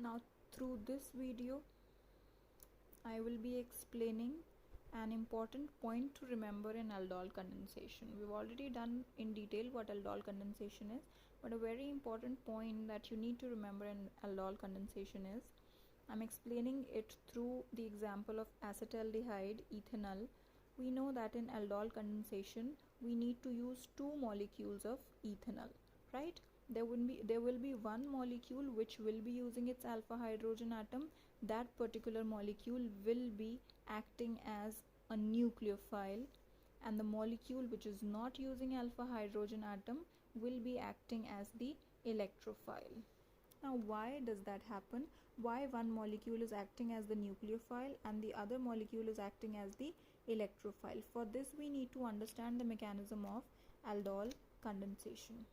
Now through this video I will be explaining an important point to remember in aldol condensation. We've already done in detail what aldol condensation is, but a very important point that you need to remember in aldol condensation is I'm explaining it through the example of acetaldehyde ethanol. We know that in aldol condensation we need to use two molecules of ethanol, right? There will be one molecule which will be using its alpha hydrogen atom. That particular molecule will be acting as a nucleophile, and the molecule which is not using alpha hydrogen atom will be acting as the electrophile. Now why does that happen? Why one molecule is acting as the nucleophile and the other molecule is acting as the electrophile? For this we need to understand the mechanism of aldol condensation.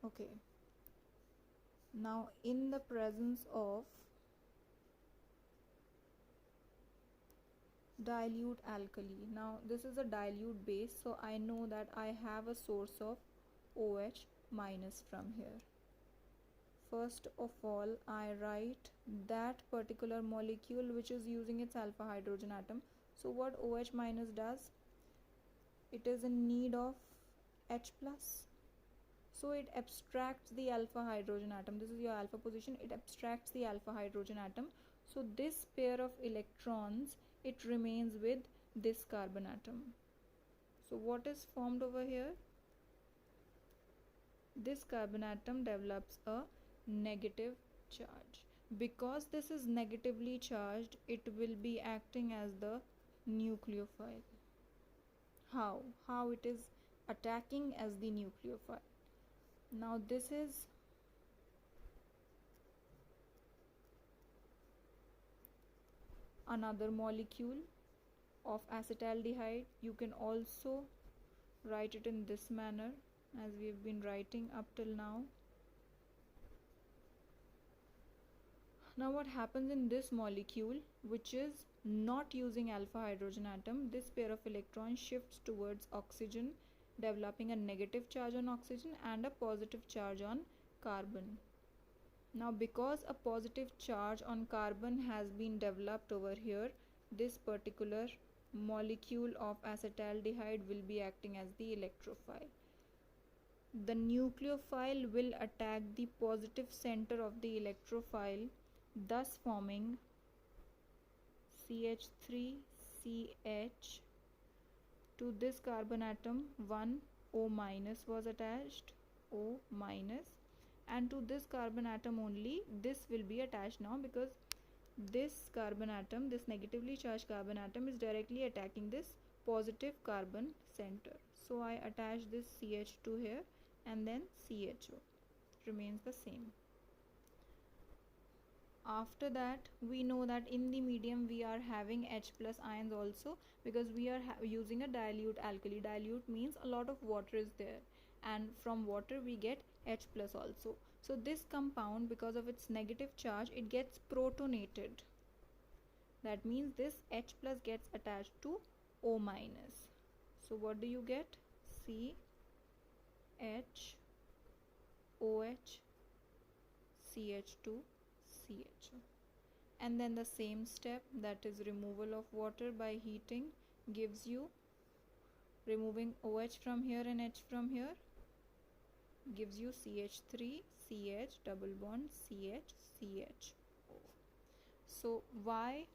Okay, now in the presence of dilute alkali, now this is a dilute base, so I know that I have a source of OH minus from here. First of all, I write that particular molecule which is using its alpha hydrogen atom. So what OH minus does? It is in need of H plus. So it abstracts the alpha hydrogen atom. This is your alpha position. It abstracts the alpha hydrogen atom. So this pair of electrons, it remains with this carbon atom. So what is formed over here? This carbon atom develops a negative charge. Because this is negatively charged, it will be acting as the nucleophile. How it is attacking as the nucleophile? Now this is another molecule of acetaldehyde. You can also write it in this manner as we have been writing up till now. Now what happens in this molecule which is not using alpha hydrogen atom? This pair of electrons shifts towards oxygen, developing a negative charge on oxygen and a positive charge on carbon. Now because a positive charge on carbon has been developed over here, this particular molecule of acetaldehyde will be acting as the electrophile. The nucleophile will attack the positive center of the electrophile, thus forming CH3CH. To this carbon atom, one O minus was attached, O minus, and to this carbon atom only this will be attached now, because this carbon atom, this negatively charged carbon atom, is directly attacking this positive carbon center. So I attach this CH2 here and then CHO remains the same. After that we know that in the medium we are having H plus ions also, because we are using a dilute alkali. Dilute means a lot of water is there, and from water we get H plus also. So this compound, because of its negative charge, it gets protonated. That means this H plus gets attached to O minus. So what do you get? C H OH CH2 CHO. And then the same step, that is removal of water by heating, gives you removing OH from here and H from here, gives you CH3 CH double bond CH CH. So why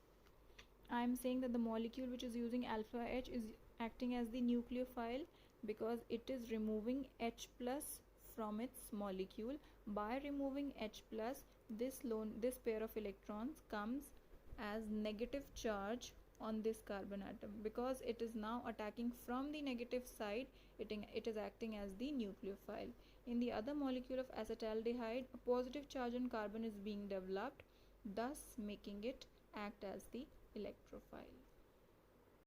I am saying that the molecule which is using alpha H is acting as the nucleophile? Because it is removing H plus from its molecule. By removing H plus, this pair of electrons comes as negative charge on this carbon atom. Because it is now attacking from the negative side, it is acting as the nucleophile. In the other molecule of acetaldehyde, a positive charge on carbon is being developed, thus making it act as the electrophile.